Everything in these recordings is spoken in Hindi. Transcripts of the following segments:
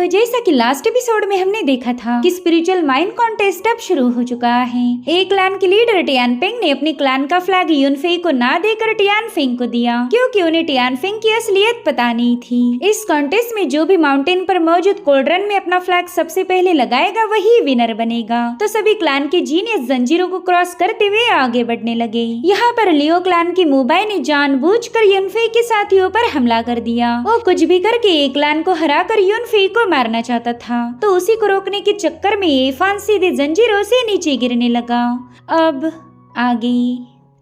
तो जैसा कि लास्ट एपिसोड में हमने देखा था कि स्पिरिचुअल माइंड कॉन्टेस्ट अब शुरू हो चुका है। एक क्लैन की लीडर टियानफेंग ने अपनी क्लैन का फ्लैग युनफेई को ना देकर टियानफेंग को दिया, क्योंकि उन्हें टियानफेंग की असलियत पता नहीं थी। इस कॉन्टेस्ट में जो भी माउंटेन पर मौजूद कोल्ड्रन में अपना फ्लैग सबसे पहले लगाएगा वही विनर बनेगा। तो सभी क्लैन के जीनियस जंजीरों को क्रॉस करते हुए आगे बढ़ने लगे। यहाँ पर लियो क्लैन की मुबाई ने जानबूझकर युनफेई के साथियों पर हमला कर दिया। वो कुछ भी करके एक क्लैन को हराकर युनफेई को मारना चाहता था, तो उसी को रोकने के चक्कर में एफान सीधे जंजीरों से नीचे गिरने लगा। अब आगे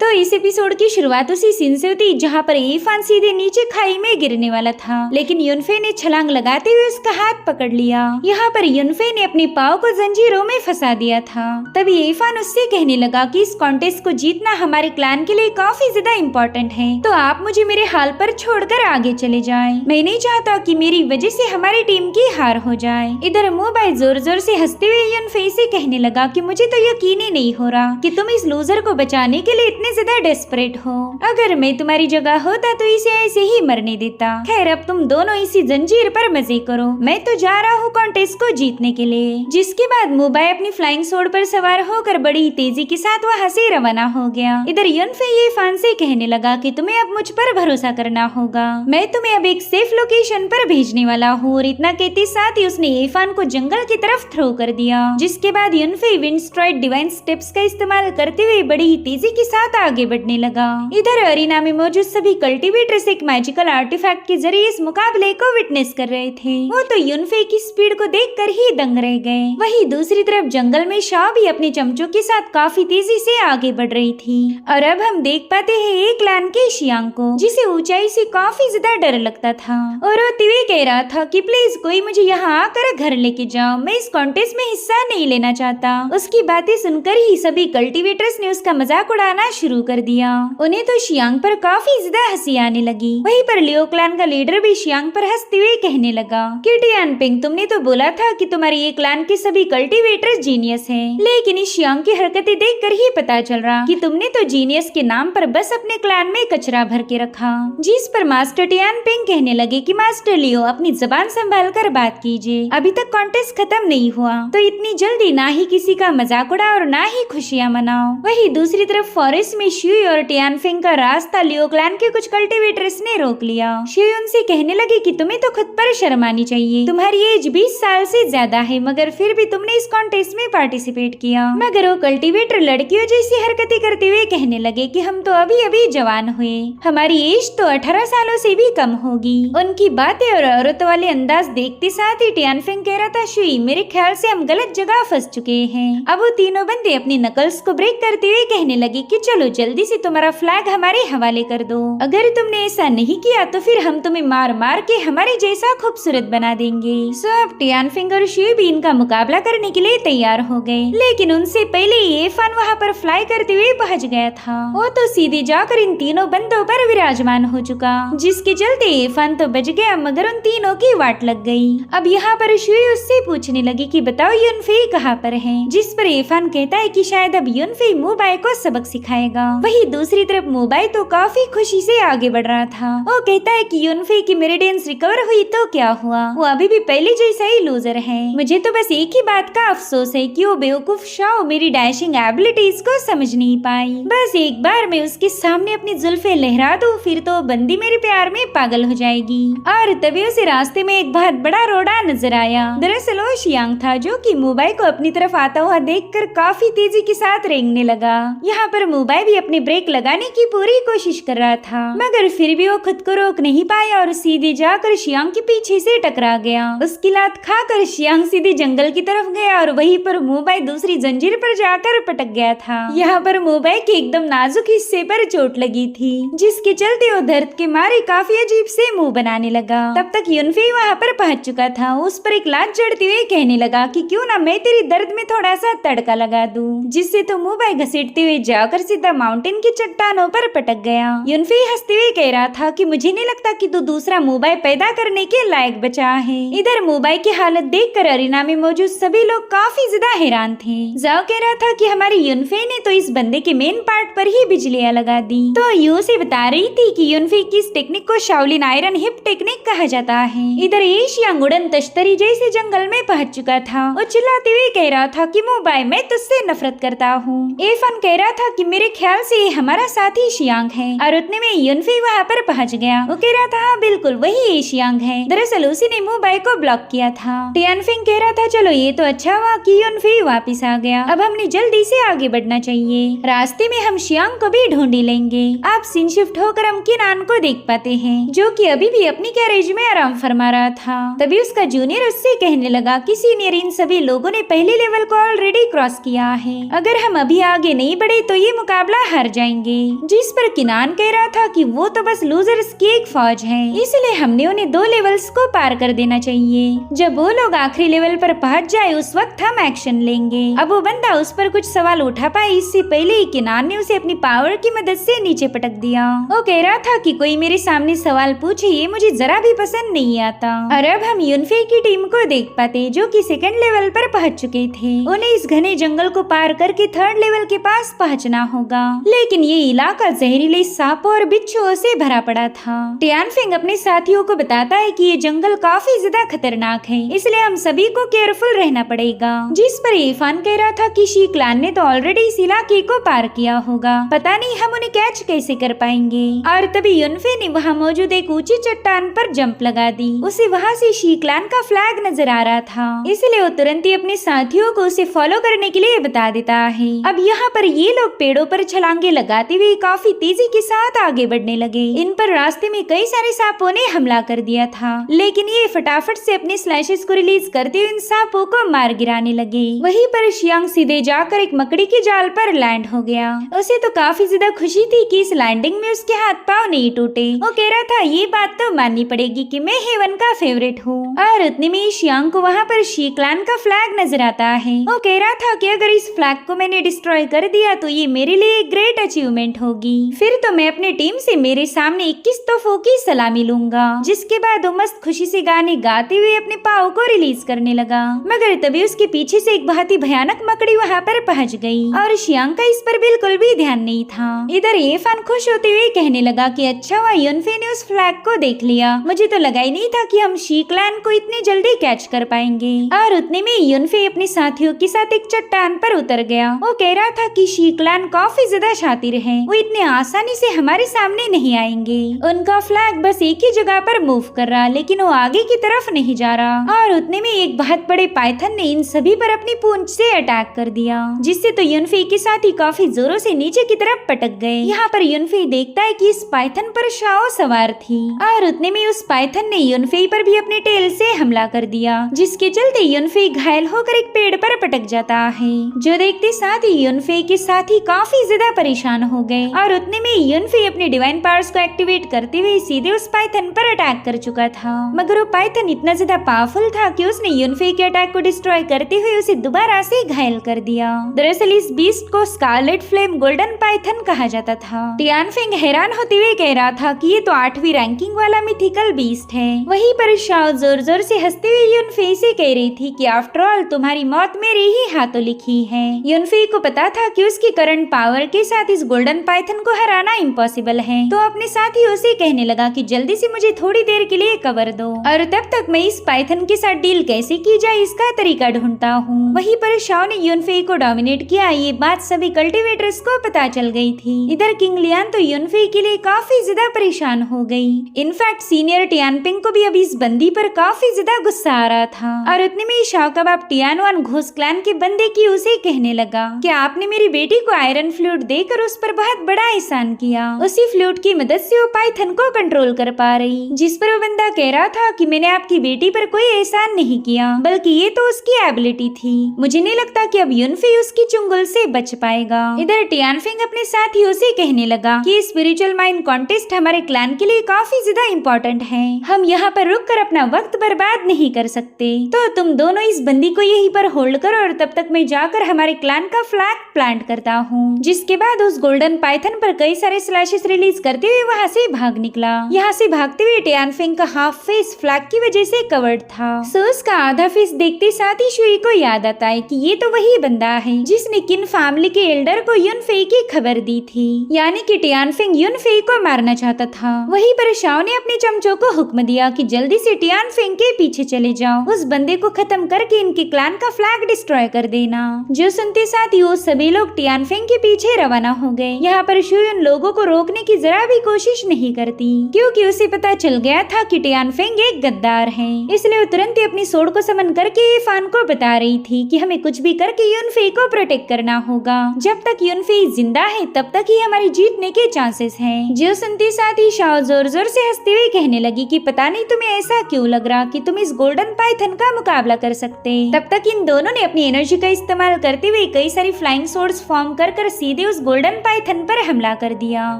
तो इस एपिसोड की शुरुआत उसी सीन से होती जहाँ पर एफान सीधे नीचे खाई में गिरने वाला था, लेकिन युनफेई ने छलांग लगाते हुए उसका हाथ पकड़ लिया। यहाँ पर युनफेई ने अपनी पाव को जंजीरों में फंसा दिया था। तभी एफान उससे कहने लगा कि इस कॉन्टेस्ट को जीतना हमारे क्लैन के लिए काफी ज्यादा इम्पोर्टेंट है, तो आप मुझे मेरे हाल पर छोड़कर आगे चले जाएं। मैं नहीं चाहता कि मेरी वजह से हमारी टीम की हार हो जाए। इधर मोबाइल जोर जोर से हंसते हुए युनफेई से कहने लगा कि मुझे तो यकीन ही नहीं हो रहा कि तुम इस लूजर को बचाने के लिए ज्यादा डेस्परेट हो। अगर मैं तुम्हारी जगह होता तो इसे ऐसे ही मरने देता। खैर, अब तुम दोनों इसी जंजीर पर मजे करो, मैं तो जा रहा हूँ कॉन्टेस्ट को जीतने के लिए। जिसके बाद मोबाइल अपनी फ्लाइंग सोर्ड पर सवार होकर बड़ी तेजी के साथ वहाँ से रवाना हो गया। इधर युनफेई एफान से कहने लगा कि तुम्हें अब मुझ पर भरोसा करना होगा, मैं तुम्हें अब एक सेफ लोकेशन पर भेजने वाला हूँ। और इतना कहते साथ ही उसने एफान को जंगल की तरफ थ्रो कर दिया। जिसके बाद युनफेई विंड स्ट्राइक डिवाइन स्टेप्स का इस्तेमाल करते हुए बड़ी तेजी के साथ आगे बढ़ने लगा। इधर अरीना में मौजूद सभी कल्टीवेटर्स एक मैजिकल आर्टिफैक्ट के जरिए इस मुकाबले को विटनेस कर रहे थे। वो तो युनफेई की स्पीड को देखकर ही दंग रह गए। वहीं दूसरी तरफ जंगल में शाओ भी अपने चमचों के साथ काफी तेजी से आगे बढ़ रही थी। और अब हम देख पाते हैं एक क्लैन के शियांग को, जिसे ऊंचाई से काफी ज्यादा डर लगता था और रोते हुए कह रहा था कि प्लीज कोई मुझे यहाँ आकर घर लेके जाओ, मैं इस कॉन्टेस्ट में हिस्सा नहीं लेना चाहता। उसकी बातें सुनकर ही सभी कल्टीवेटर्स ने उसका मजाक उड़ाना शुरू कर दिया। उन्हें तो शियांग पर काफी ज्यादा हंसी आने लगी। वहीं पर लियो क्लैन का लीडर भी शियांग पर हंसते हुए कहने लगा कि टियानफेंग, तुमने तो बोला था कि तुम्हारे ये क्लैन के सभी कल्टीवेटर्स जीनियस हैं, लेकिन इस शियांग की हरकतें देखकर ही पता चल रहा कि तुमने तो जीनियस के नाम पर बस अपने क्लैन में कचरा भर के रखा। जिस पर मास्टर टियानफेंग कहने लगे कि मास्टर लियो, अपनी जबान संभाल कर बात कीजिए, अभी तक कॉन्टेस्ट खत्म नहीं हुआ, तो इतनी जल्दी ना ही किसी का मजाक उड़ाओ और ना ही खुशियाँ मनाओ। वहीं दूसरी तरफ फॉरेस्ट में शियुई और टियानफेंग का रास्ता लियो क्लैन के कुछ कल्टीवेटर्स ने रोक लिया। शियुई उनसे कहने लगी कि तुम्हें तो खुद पर शर्म आनी चाहिए, तुम्हारी एज 20 साल से ज्यादा है, मगर फिर भी तुमने इस कॉन्टेस्ट में पार्टिसिपेट किया। मगर वो कल्टीवेटर लड़कियों जैसी हरकतें करते हुए कहने लगे कि हम तो अभी अभी जवान हुए, हमारी एज तो 18 सालों से भी कम होगी। उनकी बातें और औरत वाले अंदाज देखते साथ ही टियानफेंग कह रहा था, शियुई, मेरे ख्याल से हम गलत जगह फंस चुके हैं। अब वो तीनों बंदे अपनी नकल्स को ब्रेक करते हुए कहने लगे कि चलो जल्दी से तुम्हारा फ्लैग हमारे हवाले कर दो, अगर तुमने ऐसा नहीं किया तो फिर हम तुम्हें मार मार के हमारे जैसा खूबसूरत बना देंगे। सब टियानफेंग और शियुई भी इनका मुकाबला करने के लिए तैयार हो गए, लेकिन उनसे पहले एफान वहाँ पर फ्लाई करते हुए पहुँच गया था। वो तो सीधे जाकर इन तीनों बंदों पर विराजमान हो चुका, जिसके चलते एफान तो बच गया, मगर उन तीनों की वाट लग गई। अब यहाँ पर शियुई उससे पूछने लगी कि बताओ युनफेई कहाँ पर है, जिस पर एफान कहता है कि शायद अब युनफेई मोबाई को सबक सिखाएगा। वही दूसरी तरफ मोबाई तो काफी खुशी से आगे बढ़ रहा था। वो कहता है कि युनफेई की मेरिडियंस रिकवर हुई तो क्या हुआ, वो अभी भी पहले जैसा ही लूजर है। मुझे तो बस एक ही बात का अफसोस है कि वो बेवकूफ शाओ मेरी डैशिंग एबिलिटीज को समझ नहीं पाई। बस एक बार मैं उसके सामने अपनी जुल्फे लहरा दूं, फिर तो बंदी मेरे प्यार में पागल हो जाएगी। और तभी उसे रास्ते में एक बहुत बड़ा रोड़ा नजर आया। दरअसल वो शियांग था, जो कि मोबाई को अपनी तरफ आता हुआ देखकर काफी तेजी के साथ रेंगने लगा। यहाँ पर मोबाई भी अपनी ब्रेक लगाने की पूरी कोशिश कर रहा था, मगर फिर भी वो खुद को रोक नहीं पाया और सीधे जाकर शियांग के पीछे से टकरा गया। उसकी लात खाकर शियांग सीधे जंगल की तरफ गया और वहीं पर मोबाई दूसरी जंजीर पर जाकर पटक गया था। यहाँ पर मोबाई के एकदम नाजुक हिस्से पर चोट लगी थी, जिसके चलते वो दर्द के मारे काफी अजीब से मुंह बनाने लगा। तब तक युनफेई वहाँ पर पहुँच चुका था। उस पर एक लात जड़ते हुए कहने लगा कि क्यों ना मैं तेरी दर्द में थोड़ा सा तड़का लगा दूं, जिससे तो मोबाई घसीटते हुए जाकर सीधा बंदा माउंटेन की चट्टानों पर पटक गया। यूनफी हंसते हुए कह रहा था कि मुझे नहीं लगता कि तू दूसरा मुबाई पैदा करने के लायक बचा है। इधर मुबाई की हालत देखकर अरीना में मौजूद सभी लोग काफी ज्यादा हैरान थे। जाओ कह रहा था कि हमारी यूनफी ने तो इस बंदे के मेन पार्ट पर ही बिजलियां लगा दी। तो यू से बता रही थी कि यूनफी की इस टेक्निक को शाओलिन आयरन हिप टेक्निक कहा जाता है। इधर एशियांग उड़न तश्तरी जैसे जंगल में पहुंच चुका था। वो चिल्लाते हुए कह रहा था कि मुबाई मैं तुझसे नफरत करता हूँ। एफन कह रहा था कि मेरे ख्याल से ये हमारा साथी शियांग है और उतने में यूनफी वहाँ पर पहुँच गया। वो कह रहा था हाँ बिल्कुल वही एशियांग है। दरअसल उसी ने मुबाई को ब्लॉक किया था। टियानफिंग कह रहा था चलो ये तो अच्छा हुआ कि यूनफी वापिस आ गया, अब हमने जल्दी से आगे बढ़ना चाहिए। रास्ते में हम शियांग को भी ढूंढ लेंगे। आप सीन शिफ्ट होकर हम किनान को देख पाते हैं जो कि अभी भी अपनी गैरेज में आराम फरमा रहा था। तभी उसका जूनियर उससे कहने लगा कि सीनियर इन सभी लोगों ने पहले लेवल को ऑलरेडी क्रॉस किया है, अगर हम अभी आगे नहीं बढ़े तो ये मुकाबला हार जाएंगे। जिस पर किनान कह रहा था कि वो तो बस लूजर्स की एक फौज है, इसलिए हमने उन्हें 2 लेवल्स को पार कर देना चाहिए। जब वो लोग आखिरी लेवल पर पहुंच जाए उस वक्त हम एक्शन लेंगे। अब वो बंदा उस पर कुछ सवाल उठा पाए इससे पहले ही किनान ने उसे अपनी पावर की मदद से नीचे पटक दिया। वो कह रहा था कि कोई मेरे सामने सवाल पूछे ये मुझे जरा भी पसंद नहीं आता। और अब हम यूनफी की टीम को देख पाते जो कि 2nd लेवल पर पहुंच चुके थे। उन्हें इस घने जंगल को पार करके 3rd लेवल के पास पहुंचना होगा, लेकिन ये इलाका जहरीले सांपों और बिच्छुओं से भरा पड़ा था। टियानफिंग अपने साथियों को बताता है कि ये जंगल काफी ज्यादा खतरनाक है, इसलिए हम सभी को केयरफुल रहना पड़ेगा। जिस पर इरफान कह रहा था कि शी क्लान ने तो ऑलरेडी इस इलाके को पार किया होगा, पता नहीं हम उन्हें कैच कैसे कर पाएंगे। और तभी यूनफी ने वहाँ मौजूद एक ऊंची चट्टान पर जंप लगा दी। उसे वहाँ से शी क्लान का फ्लैग नजर आ रहा था, इसलिए वो तुरंत ही अपने साथियों को उसे फॉलो करने के लिए बता देता है। अब यहाँ पर ये लोग पेड़ों पर छलांगे लगाते हुए काफी तेजी के साथ आगे बढ़ने लगे। इन पर रास्ते में कई सारे सांपों ने हमला कर दिया था, लेकिन ये फटाफट से अपने स्लैशेस को रिलीज करते हुए इन सांपों को मार गिराने लगे। वहीं पर शियांग सीधे जाकर एक मकड़ी के जाल पर लैंड हो गया। उसे तो काफी ज्यादा खुशी थी कि इस लैंडिंग में उसके हाथ पाँव नहीं टूटे। वो कह रहा था ये बात तो माननी पड़ेगी कि मैं हेवन का फेवरेट हूँ। और उतने में शियांग को वहाँ पर शी क्लान का फ्लैग नजर आता है। वो कह रहा था कि अगर इस फ्लैग को मैंने डिस्ट्रॉय कर दिया तो ये मेरे लिए एक ग्रेट अचीवमेंट होगी। फिर तो मैं अपने टीम से मेरे सामने 21 तोहफों की सलामी लूंगा। जिसके बाद वो मस्त खुशी से गाने गाते हुए अपने पाँव को रिलीज करने लगा, मगर तभी उसके पीछे से एक बहुत ही भयानक मकड़ी वहाँ पर पहुँच गई और शियांग का इस पर बिल्कुल भी ध्यान नहीं था। इधर इरफान खुश होते हुए कहने लगा कि अच्छा हुआ यूनफी ने उस फ्लैग को देख लिया, मुझे तो लगा ही नहीं था कि हम शी क्लान को इतनी जल्दी कैच कर पाएंगे। और उतने में यूनफी अपने साथियों के साथ एक चट्टान पर उतर गया। वो कह रहा था कि शी क्लान काफी ज्यादा शातिर है, वो इतने आसानी से हमारे सामने नहीं आएंगे। उनका फ्लैग बस एक ही जगह पर मूव कर रहा, लेकिन वो आगे की तरफ नहीं जा रहा। और उतने में एक बहुत बड़े पाइथन ने इन सभी पर अपनी पूंछ से अटैक कर दिया, जिससे तो यूनफी के साथी काफी जोरों से नीचे की तरफ पटक गए। यहाँ पर यूनफी देखता है कि इस पाइथन पर शाओ सवार थी और उतने में उस पाइथन ने यूनफी पर भी अपने टेल से हमला कर दिया, जिसके चलते यूनफी घायल होकर एक पेड़ पर पटक जाता है। जो देखते साथ ही यूनफी के साथी काफी ज्यादा परेशान हो गए और उतने में यूनफी अपने डिवाइन पावर्स को एक्टिवेट करते हुए सीधे उस पाइथन पर अटैक कर चुका था। मगर वो पाइथन इतना ज्यादा पावरफुल था कि उसने यूनफी के अटैक को डिस्ट्रॉय करते हुए उसे दोबारा से घायल कर दिया। दरअसल इस बीस्ट को स्कारलेट फ्लेम गोल्डन पाइथन कहा जाता था। टियानफिंग हैरान होते हुए कह रहा था कि ये तो 8वीं रैंकिंग वाला मिथिकल बीस्ट है। वहीं पर शाओ जोर जोर से हंसते हुए यूनफी से कह रही थी कि आफ्टर ऑल तुम्हारी मौत मेरे ही हाथों लिखी है। यूनफी को पता था कि उसकी करंट पावर के साथ इस गोल्डन पाइथन को हराना इम्पॉसिबल है, तो अपने साथियों से कहने लगा कि जल्दी से मुझे थोड़ी देर के लिए कवर दो और तब तक मैं इस पाइथन के साथ डील कैसे की जाए इसका तरीका ढूंढता हूँ। वहीं पर शाओ ने यूनफी को डोमिनेट किया, ये बात सभी कल्टिवेटर्स को पता चल गई थी। इधर किंग लियान तो यूनफी के लिए काफी ज्यादा परेशान हो गई। इनफैक्ट सीनियर टियानपिंग को भी अब इस बंदी पर काफी ज्यादा गुस्सा आ रहा था और उतने में शाओ कबाब टियानवान घोष क्लैन के बंदे की उसे कहने लगा कि आपने मेरी बेटी को आयरन फ्लूट देकर उस पर बहुत बड़ा एहसान किया। उसी फ्लूट की मदद से वो पाइथन को कंट्रोल कर पा रही, जिस पर वो बंदा कह रहा था कि मैंने आपकी बेटी पर कोई एहसान नहीं किया, बल्कि ये तो उसकी एबिलिटी थी। मुझे नहीं लगता कि अब यूनफी उसकी चुंगल से बच पाएगा। इधर टियानफिंग अपने साथियों से कहने लगा कि स्पिरिचुअल माइंड कॉन्टेस्ट हमारे क्लैन के लिए काफी ज्यादा इम्पोर्टेंट है, हम यहाँ पर रुक कर अपना वक्त बर्बाद नहीं कर सकते, तो तुम दोनों इस बंदी को यहीं पर होल्ड करो और तब तक मैं जाकर हमारे क्लैन का फ्लैग प्लांट करता हूँ, जिसके बाद उस गोल्डन पाइथन पर कई सारे स्लैशेस रिलीज करते हुए वहाँ से भाग निकला। यहाँ से भागते हुए टियानफेंग का हाफ फेस फ्लैग की वजह से कवर्ड था। सो उसका आधा फेस देखते साथ ही शुई को याद आता है कि ये तो वही बंदा है जिसने किन फैमिली के एल्डर को युनफेई की खबर दी थी, यानी कि टियानफेंग युनफेई को मारना चाहता था। वहीं पर शाओ ने अपने चमचों को हुक्म दिया कि जल्दी से टियानफेंग के पीछे चले जाओ, उस बंदे को खत्म करके इनके क्लैन का फ्लैग डिस्ट्रॉय कर देना। जो सुनते साथ ही वो सभी लोग टियानफेंग के पीछे रवाना हो गए। यहाँ पर शुई उन लोगों को रोकने की जरा भी कोशिश नहीं करती, क्योंकि उसे पता चल गया था कि टियानफेंग एक गद्दार है। इसलिए वो तुरंत ही अपनी सोड को समन करके इफान को बता रही थी कि हमें कुछ भी करके युनफेई को प्रोटेक्ट करना होगा। जब तक युनफेई जिंदा है तब तक ही हमारी जीतने के चांसेस हैं। जो सुनते साथ ही शाओ जोर जोर से हंसते हुए कहने लगी कि पता नहीं तुम्हें ऐसा क्यों लग रहा कि तुम इस गोल्डन पाइथन का मुकाबला कर सकते। तब तक इन दोनों ने अपनी एनर्जी का इस्तेमाल करते हुए कई सारी फ्लाइंग सोर्ड्स फॉर्म कर सीधे उस गोल्डन पाइथन पर हमला कर दिया।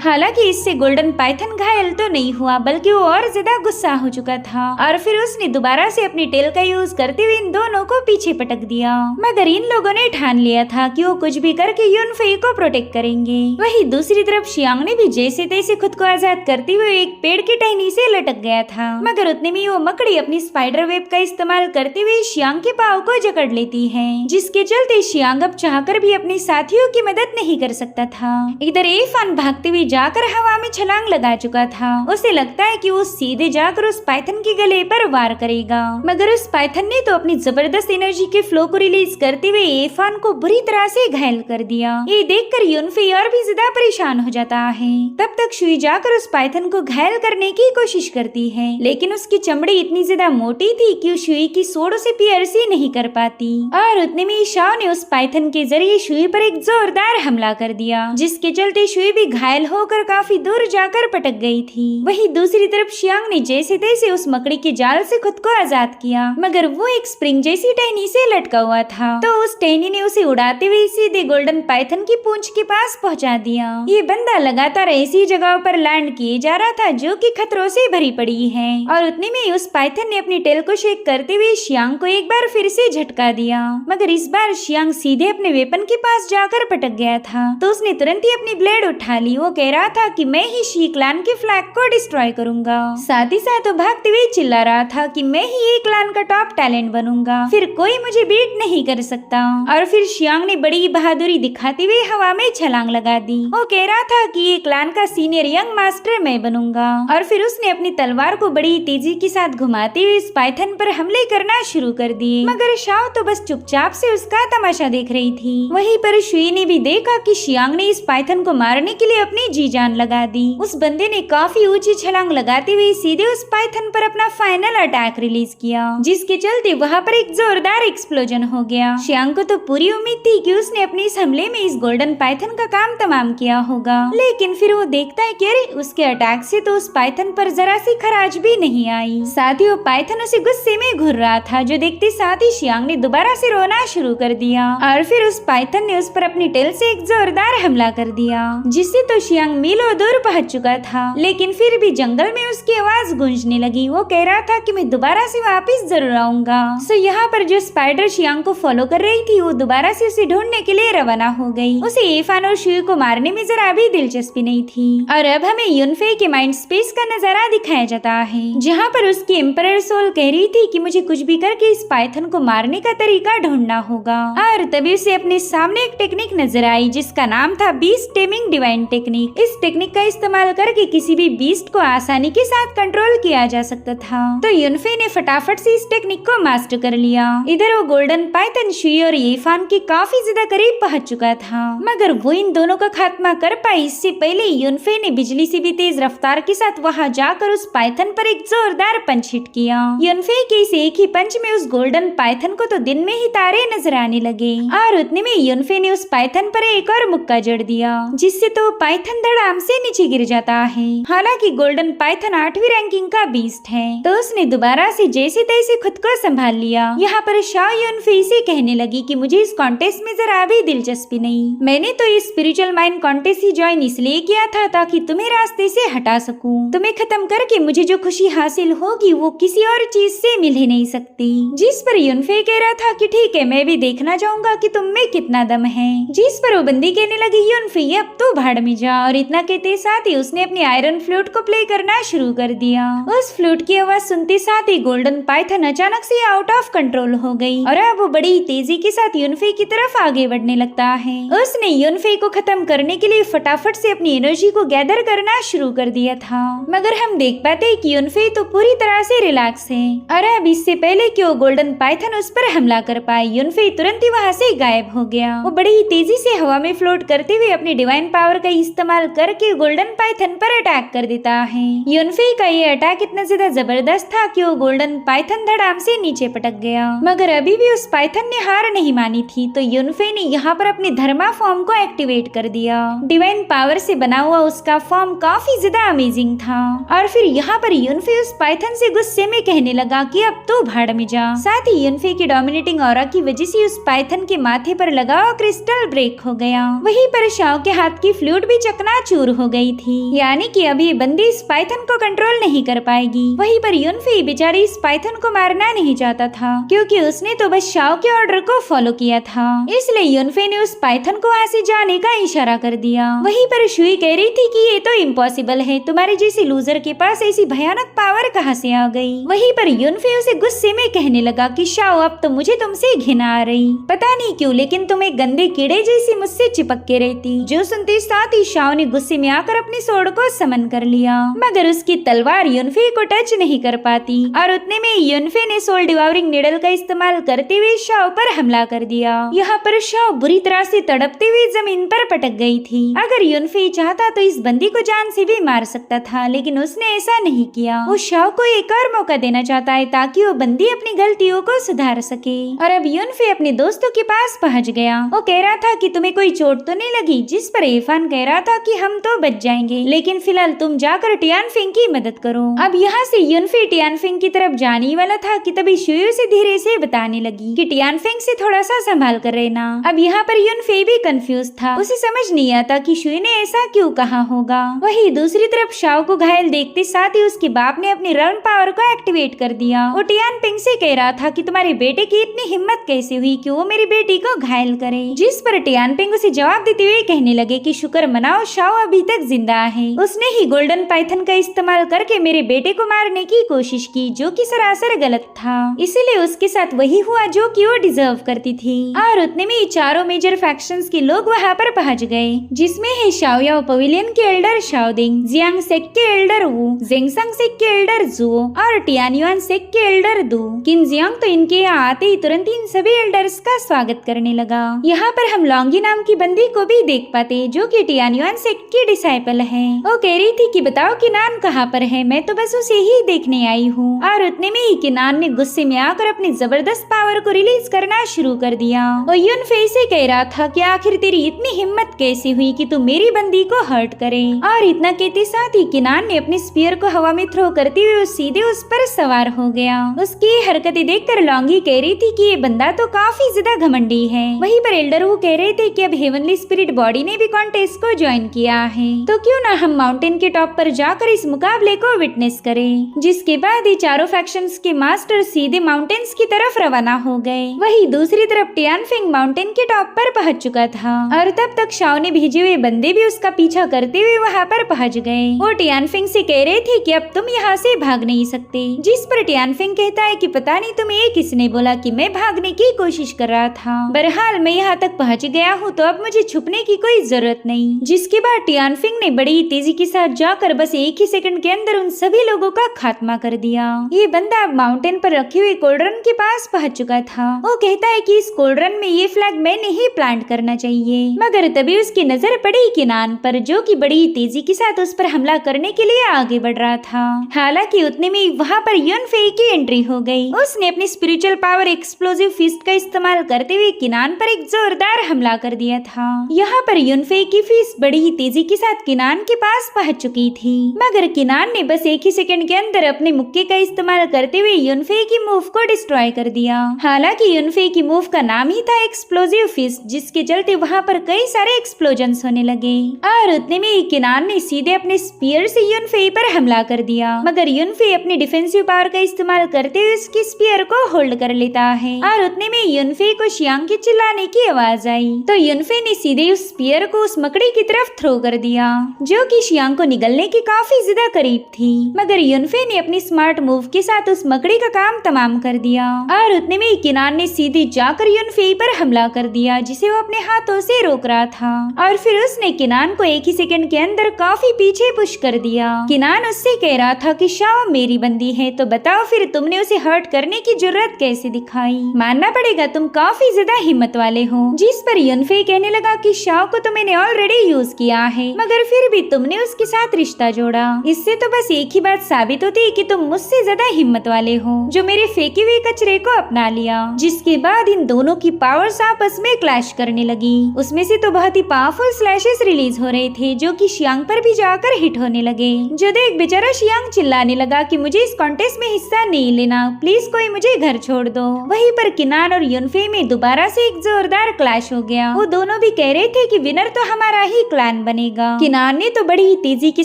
हालांकि इससे गोल्डन पाइथन घायल तो नहीं हुआ, बल्कि वो और ज्यादा गुस्सा हो चुका था और फिर उसने दोबारा से अपनी टेल का यूज करते हुए इन दोनों को पीछे पटक दिया। मगर इन लोगों ने ठान लिया था कि वो कुछ भी करके युनफेई को प्रोटेक्ट करेंगे। वहीं दूसरी तरफ शियांग ने भी जैसे तैसे खुद को आजाद करते हुए एक पेड़ की टहनी से लटक गया था। मगर उतने में वो मकड़ी अपनी स्पाइडर वेब का इस्तेमाल करते हुए शियांग के पाँव को जकड़ लेती है, जिसके चलते शियांग अब चाहकर भी अपने साथियों की मदद नहीं कर सकता था। इधर इरफान भागते हुए जाकर हवा में छलांग लगा चुका था। उसे लगता है कि वो सीधे जाकर उस पाइथन के गले पर वार करेगा, मगर उस पाइथन ने तो अपनी जबरदस्त एनर्जी के फ्लो को रिलीज करते हुए इरफान को बुरी तरह से घायल कर दिया। ये देखकर युनफेई और भी ज्यादा परेशान हो जाता है। तब तक शुई जाकर उस पाइथन को घायल करने की कोशिश करती है, लेकिन उसकी चमड़ी इतनी ज्यादा मोटी थी कि शुई की सोड उसे पियर्स ही नहीं कर पाती। और उतने में शाओ ने उस पाइथन के जरिए शुई पर एक जोरदार हमला कर दिया, जिसके चलते शुई भी घायल होकर काफी दूर जाकर पटक गई थी। वहीं दूसरी तरफ शियांग ने जैसे तैसे उस मकड़ी के जाल से खुद को आजाद किया, मगर वो एक स्प्रिंग जैसी टहनी से लटका हुआ था, तो उस टहनी ने उसे उड़ाते हुए सीधे गोल्डन पाइथन की पूंछ के पास पहुंचा दिया। ये बंदा लगातार ऐसी जगहों पर लैंड किए जा रहा था जो कि खतरों से भरी पड़ी है, और उतने में उस पाइथन ने अपनी टेल को शेक करते हुए शियांग को एक बार फिर से झटका दिया। मगर इस बार शियांग सीधे अपने वेपन के पास जाकर पटक गया था, तो उसने तुरंत ही अपनी ब्लेड उठा ली। वो कह रहा था कि मैं ही शी क्लैन के फ्लैग को डिस्ट्रॉय करूंगा। साथ ही साथ वो भागते हुए चिल्ला रहा था कि मैं ही ये क्लैन का टॉप टैलेंट बनूंगा, फिर कोई मुझे बीट नहीं कर सकता। और फिर शियांग ने बड़ी बहादुरी दिखाते हुए हवा में छलांग लगा दी। वो कह रहा था कि ये क्लैन का सीनियर यंग मास्टर मैं बनूंगा। और फिर उसने अपनी तलवार को बड़ी तेजी के साथ घुमाते हुए इस पाइथन पर हमले करना शुरू कर दिए। मगर शाओ तो बस चुपचाप से उसका तमाशा देख रही थी। वहीं पर शुई ने भी देखा कि शियांग ने इस पाइथन को मारने के लिए अपनी जी जान लगा दी। उस बंदे ने काफी ऊंची छलांग लगाते हुए सीधे उस पाइथन पर अपना फाइनल अटैक रिलीज किया, जिसके चलते वहाँ पर एक जोरदार एक्सप्लोजन हो गया। शियांग को तो पूरी उम्मीद थी कि उसने अपने इस हमले में इस गोल्डन पाइथन का काम तमाम किया होगा, लेकिन फिर वो देखता है कि अरे उसके अटैक से तो उस पाइथन पर जरा सी खराज भी नहीं आई। साथ ही वो पाइथन उसे गुस्से में घूर रहा था, जो देखते साथ ही शियांग ने दोबारा से रोना शुरू कर दिया। और फिर उस पाइथन ने उस पर अपनी टेल से एक जोरदार हमला कर दिया, जिससे तो शियांग मीलों दूर पहुंच चुका था, लेकिन फिर भी जंगल में उसकी आवाज गूंजने लगी। वो कह रहा था कि मैं दोबारा से वापस जरूर आऊंगा। सो यहाँ पर जो स्पाइडर शियांग को फॉलो कर रही थी वो दोबारा से उसे ढूंढने के लिए रवाना हो गई। उसे इरफान और शुई को मारने में जरा भी दिलचस्पी नहीं थी। और अब हमें युनफेई के माइंड स्पेस का नजारा दिखाया जाता है, जहाँ पर उसकी एम्परर सोल कह रही थी कि मुझे कुछ भी करके इस पाइथन को मारने का तरीका ढूंढना होगा। और तभी उसे अपने सामने एक टेक्निक नजर आई जिसका नाम था बीस्ट टेमिंग डिवाइन टेक्निक। इस टेक्निक का इस्तेमाल करके किसी भी बीस्ट को आसानी के साथ कंट्रोल किया जा सकता था। तो युनफेई ने फटाफट से इस टेक्निक को मास्टर कर लिया। इधर वो गोल्डन पाइथन शुई और इरफान के काफी ज्यादा करीब पहुंच चुका था, मगर वो इन दोनों का खात्मा कर पाई इससे पहले युनफेई ने बिजली से भी तेज रफ्तार के साथ वहां जाकर उस पाइथन पर एक जोरदार पंच हिट किया। युनफेई के इस एक ही पंच में उस गोल्डन पाइथन को तो दिन में ही तारे नजर आने लगे, और उतने में युनफेई ने उस पाइथन पर एक और मुक्का जड़ दिया, जिससे तो पाइथन धड़ाम से नीचे गिर जाता है। हालांकि गोल्डन पाइथन 8वीं रैंकिंग का बीस्ट है, तो उसने दोबारा से जैसे तैसे खुद को संभाल लिया। यहाँ पर शाओ युनफेई से कहने लगी कि मुझे इस कॉन्टेस्ट में जरा भी दिलचस्पी नहीं, मैंने तो इस स्पिरिचुअल माइंड कॉन्टेस्ट ही ज्वाइन इसलिए किया था ताकि तुम्हें रास्ते से हटा सकूं। तुम्हें खत्म करके मुझे जो खुशी हासिल होगी वो किसी और चीज से मिल ही नहीं सकती। जिस पर युनफेई कह रहा था कि ठीक है, मैं भी देखना चाहूंगा कि तुम में कितना दम है। जिस पर वो बंदी बंदी कहने लगी यूनफी अब तो भाड़ में जा, और इतना कहते साथ ही उसने अपनी आयरन फ्लूट को प्ले करना शुरू कर दिया। उस फ्लूट की आवाज सुनते साथ ही गोल्डन पाइथन अचानक से आउट ऑफ कंट्रोल हो गई और अब वो बड़ी तेजी के साथ यूनफी की तरफ आगे बढ़ने लगता है। उसने यूनफी को खत्म करने के लिए फटाफट से अपनी एनर्जी को गैदर करना शुरू कर दिया था, मगर हम देख पाते हैं कि यूनफी तो पूरी तरह से रिलैक्स है और अब इससे पहले कि वो गोल्डन पाइथन उस पर हमला कर पाए, यूनफी तुरंत ही वहाँ से गायब हो गया। वो बड़ी तेजी से हवा में फ्लोट करते हुए अपनी डिवाइन पावर का इस्तेमाल करके गोल्डन पाइथन पर अटैक कर देता है। यूनफी का ये अटैक इतना ज्यादा जबरदस्त था कि वो गोल्डन पाइथन धड़ाम से नीचे पटक गया, मगर अभी भी उस पाइथन ने हार नहीं मानी थी, तो यूनफी ने यहाँ पर अपनी धर्मा फॉर्म को एक्टिवेट कर दिया। डिवाइन पावर से बना हुआ उसका फॉर्म काफी ज्यादा अमेजिंग था और फिर यहाँ पर यूनफी उस पाइथन से गुस्से में कहने लगा कि अब तो भाड़ में जा। साथ ही यूनफी की डोमिनेटिंग ऑरा की वजह से उस पाइथन के माथे पर लगा हुआ क्रिस्टल ब्रेक हो गया। वहीं पर शाओ के हाथ की फ्लूट भी चकनाचूर हो गई थी, यानी कि अभी बंदी इस पाइथन को कंट्रोल नहीं कर पाएगी। वहीं पर यूनफी बेचारी इस पाइथन को मारना नहीं चाहता था, क्योंकि उसने तो बस शाओ के ऑर्डर को फॉलो किया था, इसलिए यूनफी ने उस पाइथन को वहाँ से जाने का इशारा कर दिया। वहीं पर शुई कह रही थी कि ये तो इम्पॉसिबल है, तुम्हारे जैसे लूजर के पास ऐसी भयानक पावर कहाँ से आ गई। वहीं पर यूनफी उसे गुस्से में कहने लगा कि शाओ अब तो मुझे तुमसे घिना आ रही, पता नहीं क्यों, लेकिन तुम एक गंदे कीड़े जैसी मुझसे चिपक के रहती। जो सुनते साथ ही शाओ ने गुस्से में आकर अपनी सोड को समन कर लिया, मगर उसकी तलवार यूनफी को टच नहीं कर पाती और उतने में यूनफी ने सोल डिवावरिंग निडल का इस्तेमाल करते हुए शाओ पर हमला कर दिया। यहाँ पर शाओ बुरी तरह से तड़पते हुए जमीन पर पटक गई थी। अगर यूनफी चाहता तो इस बंदी को जान से भी मार सकता था, लेकिन उसने ऐसा नहीं किया। वो शाओ को एक और मौका देना चाहता है ताकि वो बंदी अपनी गलतियों को सुधार सके। और अब यूनफी अपने दोस्तों के पास पहुँच गया। वो कह रहा था कि तुम्हें कोई चोट तो नहीं लगी, जिस पर इरफान कह रहा था कि हम तो बच जाएंगे, लेकिन फिलहाल तुम जाकर टियानफिंग की मदद करो। अब यहाँ से यूनफी टियानफिंग की तरफ जाने वाला था कि तभी शुयू से धीरे से बताने लगी कि टियानफिंग से थोड़ा सा संभाल कर रहना। अब यहाँ पर यूनफी भी कंफ्यूज था, उसे समझ नहीं आता कि शुयू ने ऐसा क्यों कहा होगा। वही दूसरी तरफ शाओ को घायल देखते साथ ही उसके बाप ने अपनी रन पावर को एक्टिवेट कर दिया। वो टियानफिंग से कह रहा था कि तुम्हारे बेटे की इतनी हिम्मत कैसे हुई कि वो मेरी बेटी को घायल करे, जिस पर टियानफिंग उसे जवाब देते हुए कहने लगे कि शुक्र मनाओ शाओ अभी तक जिंदा है, उसने ही गोल्डन पाइथन का इस्तेमाल करके मेरे बेटे को मारने की कोशिश की, जो कि सरासर गलत था, इसीलिए उसके साथ वही हुआ जो कि वो डिजर्व करती थी। और उतने में चारों मेजर फैक्शंस के लोग वहाँ पर पहुँच गए, जिसमें है शाओयाओ पवेलियन के एल्डर शाओदिंग, जियांग सेक के एल्डर वू, जेंगसंग सेक के एल्डर जुओ और टियानयुआन सेक के एल्डर दू। किन जियांग तो इनके यहाँ आते ही तुरंत इन सभी एल्डर्स का स्वागत करने लगा। यहाँ पर हम लॉन्गी नाम की बंदी को भी देख पाते, जो कि टियानयुआन सेक की डिसाइपल है। वो कह रही थी कि बताओ किनान कहाँ पर है, मैं तो बस उसे ही देखने आई हूँ। और उतने में ही किनान ने गुस्से में आकर अपनी जबरदस्त पावर को रिलीज करना शुरू कर दिया। वो यूनफी से कह रहा था कि आखिर तेरी इतनी हिम्मत कैसे हुई कि तू मेरी बंदी को हर्ट करे। और इतना कहते साथ ही किनान ने अपनी स्पीयर को हवा में थ्रो करते हुए सीधे उस पर सवार हो गया। उसकी हरकतें देखकर लॉन्गी कह रही थी कि ये बंदा तो काफी ज्यादा घमंडी है। वहीं पर एल्डर वो कह रहे थे कि अब हेवनली स्पिरिट बॉडी ने भी कॉन्टेस्ट को ज्वाइन किया है, तो क्यों ना हम माउंटेन के टॉप पर जाकर इस मुकाबले को विटनेस करें। जिसके बाद ये चारों फैक्शंस के मास्टर सीधे माउंटेन्स की तरफ रवाना हो गए। वही दूसरी तरफ टियानफिंग माउंटेन के टॉप पर पहुंच चुका था और तब तक शाओ ने भेजे हुए बंदे भी उसका पीछा करते हुए वहाँ पर पहुंच गए। वो टियानफिंग से कह रहे थे कि अब तुम यहाँ से भाग नहीं सकते, जिस पर टियानफिंग कहता है कि पता नहीं तुम्हें ये किसने बोला कि मैं भागने की कोशिश कर रहा था, बहरहाल मैं यहाँ तक पहुँच गया हूँ तो अब मुझे छुपने की कोई जरूरत नहीं। जिसके बाद टियानफिंग ने बड़ी तेजी के साथ जाकर बस एक ही सेकंड के अंदर उन सभी लोगों का खात्मा कर दिया। ये बंदा अब माउंटेन पर रखे हुए कोल्ड्रन के पास पहुंच चुका था। वो कहता है कि इस कोल्ड्रन में ये फ्लैग मैंने ही प्लांट करना चाहिए, मगर तभी उसकी नजर पड़ी किनान पर, जो कि बड़ी तेजी के साथ उस पर हमला करने के लिए आगे बढ़ रहा था। हालांकि उतने में वहाँ पर यूनफी की एंट्री हो गई। उसने अपनी स्पिरिचुअल पावर एक्सप्लोसिव फिस्ट का इस्तेमाल करते हुए किनान पर एक जोरदार हमला कर दिया था। यहाँ पर यूनफी की फिस्ट बड़ी ही तेजी के साथ किनान के पास पहुंच चुकी थी, मगर किनान ने बस एक ही सेकंड के अंदर अपने मुक्के का इस्तेमाल करते हुए यूनफी की मूव को डिस्ट्रॉय कर दिया। हालांकि यूनफी की मूव का नाम ही था एक्सप्लोसिव फिस्ट, जिसके चलते वहाँ पर कई सारे एक्सप्लोजन्स होने लगे। और उतने में किनान ने सीधे अपने स्पीयर से यूनफी पर हमला कर दिया, मगर यूनफी अपनी डिफेंसिव पावर का इस्तेमाल करते हुए उसकी स्पीयर को होल्ड कर लेता है। और उतने में यूनफी को शियांग के चिल्लाने की आवाज आई, तो यूनफी युनफे ने सीधे उस स्पीयर को उस मकड़ी की तरफ थ्रो कर दिया जो कि शियांग को निगलने के काफी ज्यादा करीब थी, मगर युनफे ने अपनी स्मार्ट मूव के साथ उस मकड़ी का काम तमाम कर दिया और उतने में किनान ने सीधे जाकर युनफे पर हमला कर दिया जिसे वो अपने हाथों से रोक रहा था और फिर उसने किनान को एक ही सेकंड के अंदर काफी पीछे पुश कर दिया। किनान उससे कह रहा था कि शाओ मेरी बंदी है, तो बताओ फिर तुमने उसे हर्ट करने की जरूरत कैसे दिखाई? मानना पड़ेगा तुम काफी ज्यादा हिम्मत वाले हो। जिस पर युनफे कहने लगा कि शाओ को तो मैंने ऑलरेडी यूज किया है, मगर फिर भी तुमने उसके साथ रिश्ता जोड़ा। इससे तो बस एक ही बात साबित होती है कि तुम मुझसे ज्यादा हिम्मत वाले हो जो मेरे फेंके हुए कचरे को अपना लिया। जिसके बाद इन दोनों की पावर्स आपस में क्लैश करने लगी। उसमें से तो बहुत ही पावरफुल स्लैशेस रिलीज हो रहे थे जो कि शियांग पर भी जाकर हिट होने लगे। जो देख बेचारा शियांग चिल्लाने लगा कि मुझे इस कॉन्टेस्ट में हिस्सा नहीं लेना, प्लीज कोई मुझे घर छोड़ दो। वहीं पर किनान और युनफे में दोबारा से एक जोरदार क्लैश हो गया। वो दोनों भी कह रहे थे कि विनर तो हमारा ही क्लैन बनेगा। किनान ने तो बड़ी ही तेजी के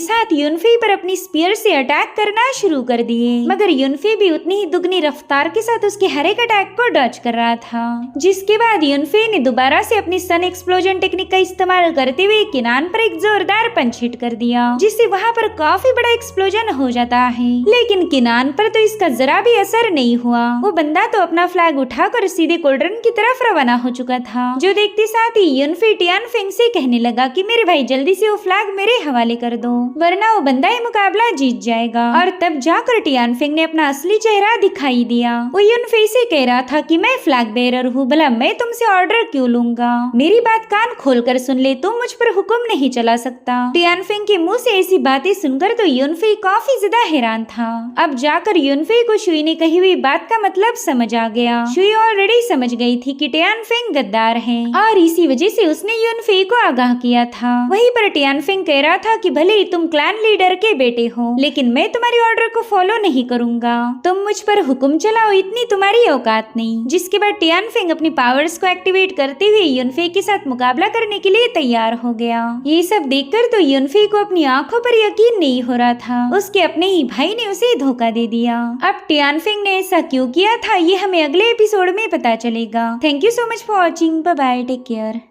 साथ युनफे पर अपनी स्पीयर से अटैक करना शुरू कर दिए, मगर युनफे भी उतनी ही दुगनी रफ्तार के साथ उसके हर एक अटैक को डॉज कर रहा था। जिसके बाद युनफे ने दोबारा से अपनी सन एक्सप्लोजन टेक्निक का इस्तेमाल करते हुए किनान पर एक जोरदार पंच हिट कर दिया जिससे वहाँ पर काफी बड़ा एक्सप्लोजन हो जाता है। लेकिन किनान पर तो इसका जरा भी असर नहीं हुआ। वो बंदा तो अपना फ्लैग उठाकर सीधे कोल्ड्रन की तरफ रवाना हो चुका था। जो देखते साथ ही युनफे टियानफेंग से कहने लगा कि मेरे भाई जल्दी से वो फ्लैग मेरे हवाले कर दो, वरना वो बंदा ये मुकाबला जीत जाएगा। और तब जाकर टियानफेंग ने अपना असली चेहरा दिखाई दिया। वो युनफे से कह रहा था कि मैं फ्लैग बेरर हूँ, भला मैं तुमसे ऑर्डर क्यों लूंगा? मेरी बात कान खोलकर सुन ले, तुम मुझ पर हुक्म नहीं चला सकता। टियानफेंग के मुंह से ऐसी बातें सुनकर तो युनफे काफी ज्यादा हैरान था। अब जाकर युनफे को शुई ने कही हुई बात का मतलब समझ आ गया। शुई ऑलरेडी समझ गई थी कि टियानफेंग गद्दार है और इसी वजह से उसने युनफे को आगाह किया था। वहीं पर टियानफेंग कह रहा था कि भले ही तुम क्लैन लीडर के बेटे हो, लेकिन मैं तुम्हारी ऑर्डर को फॉलो नहीं करूंगा। तुम मुझ पर हुक्म चलाओ, इतनी तुम्हारी औकात नहीं। जिसके बाद टियानफेंग अपनी पावर्स को एक्टिवेट करते हुए युनफे के साथ मुकाबला करने के लिए तैयार हो गया। ये सब देखकर तो युनफे को अपनी आंखों पर यकीन नहीं हो रहा था। उसके अपने ही भाई ने उसे धोखा दे दिया। अब टियानफेंग ने ऐसा क्यों किया था ये हमें अगले एपिसोड में पता चलेगा। Thank you so much for watching. Bye bye, take care.